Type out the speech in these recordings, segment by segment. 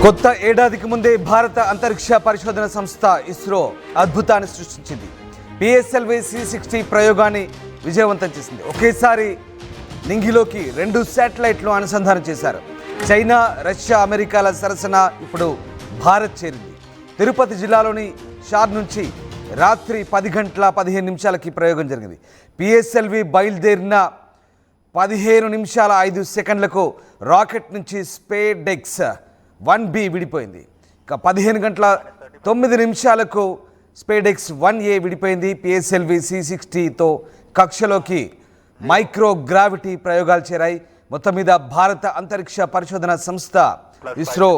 కొత్త ఏడాదికి ముందే భారత అంతరిక్ష పరిశోధన సంస్థ ఇస్రో అద్భుతాన్ని సృష్టించింది. పిఎస్ఎల్వి C60 ప్రయోగాన్ని విజయవంతం చేసింది. ఒకేసారి నింగిలోకి 2 శాటిలైట్లు అనుసంధానం చేశారు. చైనా, రష్యా, అమెరికాల సరసన ఇప్పుడు భారత్ చేరింది. తిరుపతి జిల్లాలోని షార్ నుంచి రాత్రి 10 గంటల 15 నిమిషాలకి ప్రయోగం జరిగింది. పిఎస్ఎల్వి బయలుదేరిన 15 నిమిషాల 5 సెకండ్లకు రాకెట్ నుంచి స్పేడెక్స్ 1B విడిపోయింది. ఇక 15 గంటల 9 నిమిషాలకు స్పేడెక్స్ 1A విడిపోయింది. పిఎస్ఎల్వి C60తో కక్షలోకి మైక్రోగ్రావిటీ ప్రయోగాలు చేరాయి. మొత్తం మీద భారత అంతరిక్ష పరిశోధన సంస్థ ఇస్రో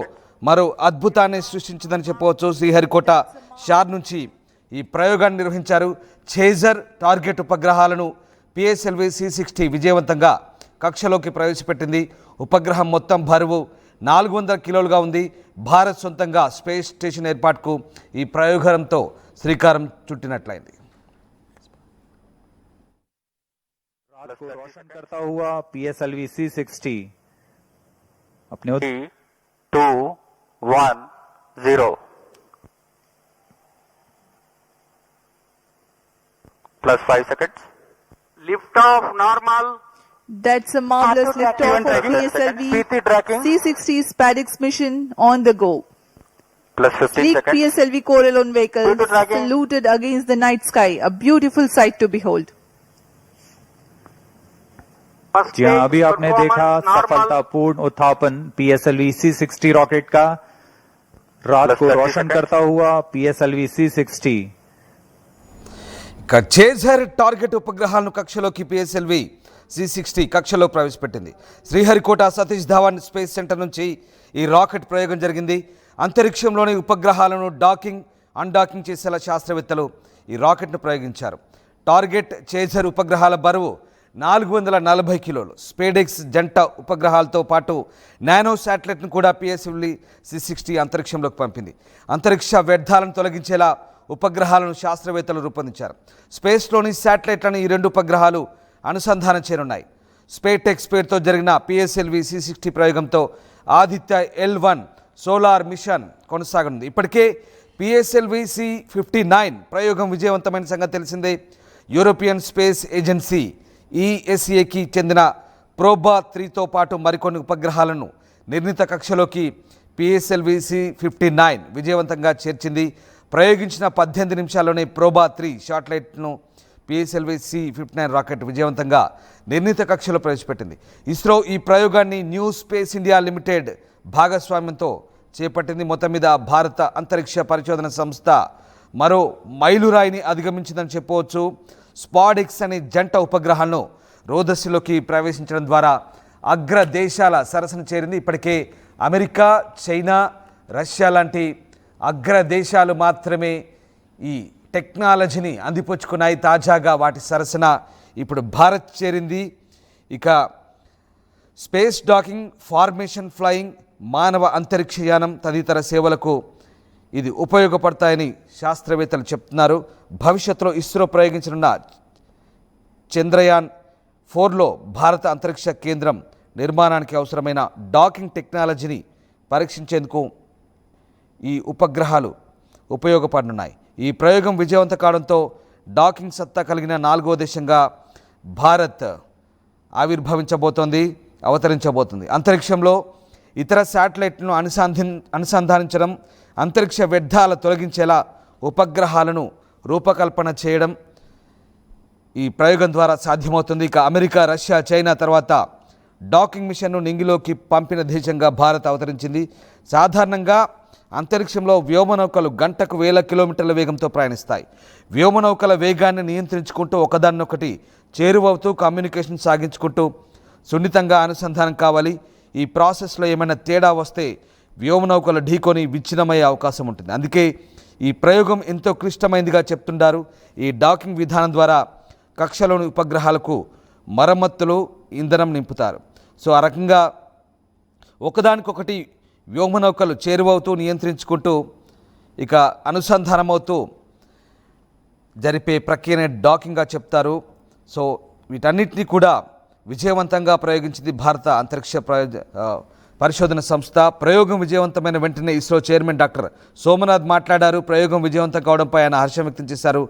మరో అద్భుతాన్ని సృష్టించిందని చెప్పవచ్చు. శ్రీహరికోట షార్ నుంచి ఈ ప్రయోగాన్ని నిర్వహించారు. చేజర్ టార్గెట్ ఉపగ్రహాలను పిఎస్ఎల్వి C60 విజయవంతంగా కక్షలోకి ప్రవేశపెట్టింది. ఉపగ్రహం మొత్తం బరువు 400 కిలోలుగా ఉంది. భారత్ సొంతంగా స్పేస్ స్టేషన్ ఏర్పాటుకు ఈ ప్రయోగంతో శ్రీకారం చుట్టినట్లయింది. रात को रोशन करता हुआ PSLV C60 अपने 3, 2, 1, 0 plus 5 seconds. Lift off normal. That's a marvelous Auto liftoff tracking, of tracking, PSLV PT tracking. C60 SpaceX mission on the go. Plus 15 Sleek seconds. PSLV Corellon vehicles Auto tracking. saluted against the night sky, a beautiful sight to behold. First जी हाँ, stage अभी आपने देखा performance normal. सफलतापूर्ण उत्थापन PSLV C60 rocket का रात Plus को 30 रोशन seconds. करता हुआ PSLV C60 ఇక చేజర్ టార్గెట్ ఉపగ్రహాలను కక్షలోకి పిఎస్ఎల్వి C60 కక్షలో ప్రవేశపెట్టింది. శ్రీహరికోట సతీష్ ధావన్ స్పేస్ సెంటర్ నుంచి ఈ రాకెట్ ప్రయోగం జరిగింది. అంతరిక్షంలోని ఉపగ్రహాలను డాకింగ్, అన్డాకింగ్ చేసేలా శాస్త్రవేత్తలు ఈ రాకెట్ను ప్రయోగించారు. టార్గెట్, చేజర్ ఉపగ్రహాల బరువు 440 కిలోలు. స్పేడెక్స్ జంట ఉపగ్రహాలతో పాటు నానో శాటిలైట్ను కూడా పిఎస్ఎల్వి C60 అంతరిక్షంలోకి పంపింది. అంతరిక్ష వ్యర్థాలను తొలగించేలా ఉపగ్రహాలను శాస్త్రవేత్తలు రూపొందించారు. స్పేస్లోని శాటిలైట్లను ఈ 2 ఉపగ్రహాలు అనుసంధానం చేయనున్నాయి. స్పేటెక్స్ పేరుతో జరిగిన పిఎస్ఎల్వి C60 ప్రయోగంతో ఆదిత్య L1 సోలార్ మిషన్ కొనసాగనుంది. ఇప్పటికే పిఎస్ఎల్వి C59 ప్రయోగం విజయవంతమైన సంగతి తెలిసిందే. యూరోపియన్ స్పేస్ ఏజెన్సీ ESAకి చెందిన ప్రోబా 3తో పాటు మరికొన్ని ఉపగ్రహాలను నిర్ణీత కక్షలోకి పిఎస్ఎల్వి C59 విజయవంతంగా చేర్చింది. ప్రయోగించిన 18 నిమిషాల్లోనే ప్రోబా 3 శాటిలైట్ను పిఎస్ఎల్వి C59 రాకెట్ విజయవంతంగా నిర్ణీత కక్షలో ప్రవేశపెట్టింది. ఇస్రో ఈ ప్రయోగాన్ని న్యూ స్పేస్ ఇండియా లిమిటెడ్ భాగస్వామ్యంతో చేపట్టింది. మొత్తం మీద భారత అంతరిక్ష పరిశోధన సంస్థ మరో మైలురాయిని అధిగమించిందని చెప్పవచ్చు. స్పాడెక్స్ అనే జంట ఉపగ్రహాలను రోదస్సులోకి ప్రవేశించడం ద్వారా అగ్ర దేశాల సరసన చేరింది. ఇప్పటికే అమెరికా, చైనా, రష్యా లాంటి అగ్ర దేశాలు మాత్రమే ఈ టెక్నాలజీని అందిపుచ్చుకున్నాయి. తాజాగా వాటి సరసన ఇప్పుడు భారత్ చేరింది. ఇక స్పేస్ డాకింగ్, ఫార్మేషన్ ఫ్లయింగ్, మానవ అంతరిక్షయానం తదితర సేవలకు ఇది ఉపయోగపడతాయని శాస్త్రవేత్తలు చెప్తున్నారు. భవిష్యత్తులో ఇస్రో ప్రయోగించనున్న చంద్రయాన్ 4లో భారత అంతరిక్ష కేంద్రం నిర్మాణానికి అవసరమైన డాకింగ్ టెక్నాలజీని పరీక్షించేందుకు ఈ ఉపగ్రహాలు ఉపయోగపడనున్నాయి. ఈ ప్రయోగం విజయవంతం కావడంతో డాకింగ్ సత్తా కలిగిన 4వ దేశంగా భారత్ అవతరించబోతుంది. అంతరిక్షంలో ఇతర శాటిలైట్లను అనుసంధానించడం, అంతరిక్ష వ్యర్థాల తొలగించేలా ఉపగ్రహాలను రూపకల్పన చేయడం ఈ ప్రయోగం ద్వారా సాధ్యమవుతుంది. ఇక అమెరికా, రష్యా, చైనా తర్వాత డాకింగ్ మిషన్ను నింగిలోకి పంపిన దేశంగా భారత్ అవతరించింది. సాధారణంగా అంతరిక్షంలో వ్యోమనౌకలు గంటకు 1000 కిలోమీటర్ల వేగంతో ప్రయాణిస్తాయి. వ్యోమనౌకల వేగాన్ని నియంత్రించుకుంటూ ఒకదాన్నొకటి చేరువవుతూ కమ్యూనికేషన్ సాగించుకుంటూ సున్నితంగా అనుసంధానం కావాలి. ఈ ప్రాసెస్లో ఏమైనా తేడా వస్తే వ్యోమనౌకలు ఢీకొని విచ్ఛిన్నమయ్యే అవకాశం ఉంటుంది. అందుకే ఈ ప్రయోగం ఎంతో క్లిష్టమైనదిగా చెప్తుంటారు. ఈ డాకింగ్ విధానం ద్వారా కక్షలోని ఉపగ్రహాలకు మరమ్మతులు, ఇంధనం నింపుతారు. సో ఆ రకంగా ఒకదానికొకటి వ్యోమనౌకలు చేరువవుతూ నియంత్రించుకుంటూ ఇక అనుసంధానమవుతూ జరిపే ప్రక్రియనే డాకింగ్గా చెప్తారు. సో వీటన్నిటినీ కూడా విజయవంతంగా ప్రయోగించింది భారత అంతరిక్ష పరిశోధన సంస్థ ప్రయోగం విజయవంతమైన వెంటనే ఇస్రో చైర్మన్ డాక్టర్ సోమనాథ్ మాట్లాడారు. ప్రయోగం విజయవంతం కావడంపై ఆయన హర్షం వ్యక్తం చేశారు.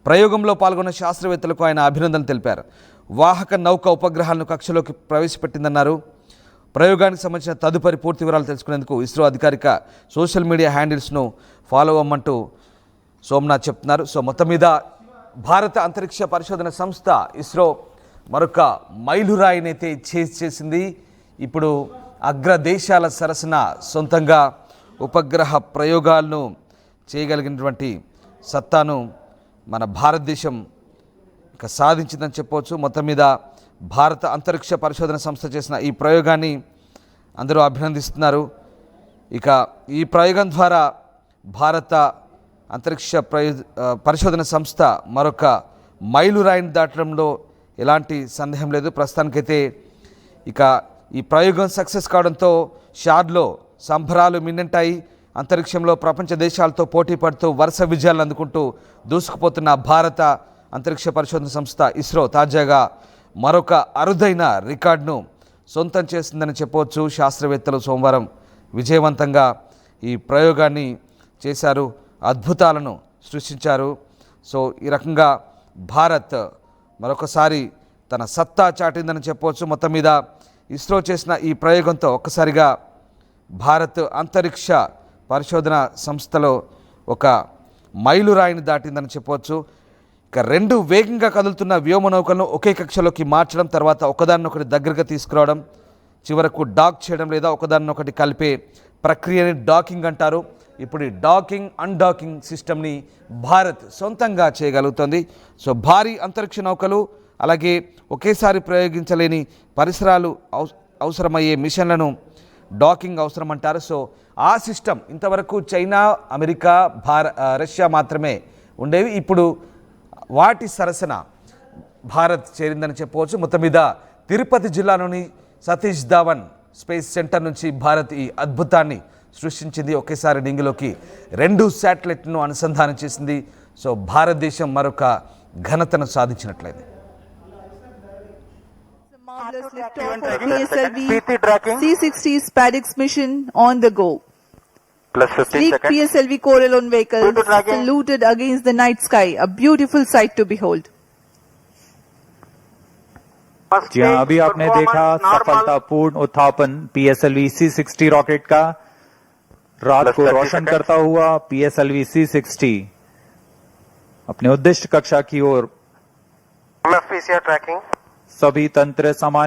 ప్రయోగంలో పాల్గొన్న శాస్త్రవేత్తలకు ఆయన అభినందనలు తెలిపారు. వాహక నౌక ఉపగ్రహాలను కక్షలోకి ప్రవేశపెట్టిందన్నారు. ప్రయోగానికి సంబంధించిన తదుపరి పూర్తి వివరాలు తెలుసుకునేందుకు ఇస్రో అధికారిక సోషల్ మీడియా హ్యాండిల్స్ను ఫాలో అవ్వమంటూ సోమనాథ్ చెప్తున్నారు. సో మొత్తం మీద భారత అంతరిక్ష పరిశోధన సంస్థ ఇస్రో మరొక మైలురాయినైతే చేసింది. ఇప్పుడు అగ్రదేశాల సరసన సొంతంగా ఉపగ్రహ ప్రయోగాలను చేయగలిగినటువంటి సత్తాను మన భారతదేశం ఇక సాధించిందని చెప్పవచ్చు. మొత్తం మీద భారత అంతరిక్ష పరిశోధన సంస్థ చేసిన ఈ ప్రయోగాన్ని అందరూ అభినందిస్తున్నారు. ఇక ఈ ప్రయోగం ద్వారా భారత అంతరిక్ష పరిశోధన సంస్థ మరొక మైలురాయిని దాటడంలో ఎలాంటి సందేహం లేదు. ప్రస్తుతానికైతే ఇక ఈ ప్రయోగం సక్సెస్ కావడంతో షార్లో సంబరాలు మిన్నంటాయి. అంతరిక్షంలో ప్రపంచ దేశాలతో పోటీ పడుతూ వరుస విజయాలను అందుకుంటూ దూసుకుపోతున్న భారత అంతరిక్ష పరిశోధన సంస్థ ఇస్రో తాజాగా మరొక అరుదైన రికార్డును సొంతం చేసిందని చెప్పవచ్చు. శాస్త్రవేత్తలు సోమవారం విజయవంతంగా ఈ ప్రయోగాన్ని చేశారు, అద్భుతాలను సృష్టించారు. సో ఈ రకంగా భారత్ మరొకసారి తన సత్తా చాటిందని చెప్పవచ్చు. మొత్తం మీద ఇస్రో చేసిన ఈ ప్రయోగంతో ఒక్కసారిగా భారత్ అంతరిక్ష పరిశోధన సంస్థలో ఒక మైలురాయిని దాటిందని చెప్పవచ్చు. ఇక రెండు వేగంగా కదులుతున్న వ్యోమనౌకలను ఒకే కక్షలోకి మార్చడం, తర్వాత ఒకదాన్నొకటి దగ్గరగా తీసుకురావడం, చివరకు డాక్ చేయడం లేదా ఒకదాన్నొకటి కలిపే ప్రక్రియని డాకింగ్ అంటారు. ఇప్పుడు ఈ డాకింగ్ అన్డాకింగ్ సిస్టమ్ని భారత్ సొంతంగా చేయగలుగుతుంది. సో భారీ అంతరిక్ష నౌకలు అలాగే ఒకేసారి ప్రయోగించలేని పరిసరాలు అవసరమయ్యే మిషన్లను డాకింగ్ అవసరం అంటారు. సో ఆ సిస్టమ్ ఇంతవరకు చైనా, అమెరికా, రష్యా మాత్రమే ఉండేవి. ఇప్పుడు వాటి సరసన భారత్ చేరిందని చెప్పవచ్చు. మొత్తం మీద తిరుపతి జిల్లాలోని సతీష్ ధావన్ స్పేస్ సెంటర్ నుంచి భారత్ ఈ అద్భుతాన్ని సృష్టించింది. ఒకేసారి డింగిలోకి 2 శాటిలైట్ను అనుసంధానం చేసింది. సో భారతదేశం మరొక ఘనతను సాధించినట్లయింది. Marvelous liftoff of PSLV C60 SpaceX mission on the go. Plus 15 Sleek seconds. PSLV Corelon vehicles Good tracking. saluted against the night sky, a beautiful sight to behold. First जी हाँ, stage, अभी आपने performance देखा normal. सफलतापूर्ण उत्थापन PSLV C60 rocket का। रात Plus को 30 रोशन seconds. करता हुआ PSLV C60 अपने उद्दिष्ट कक्षा की ओर MFPCR tracking. सभी तंत्र सामान्य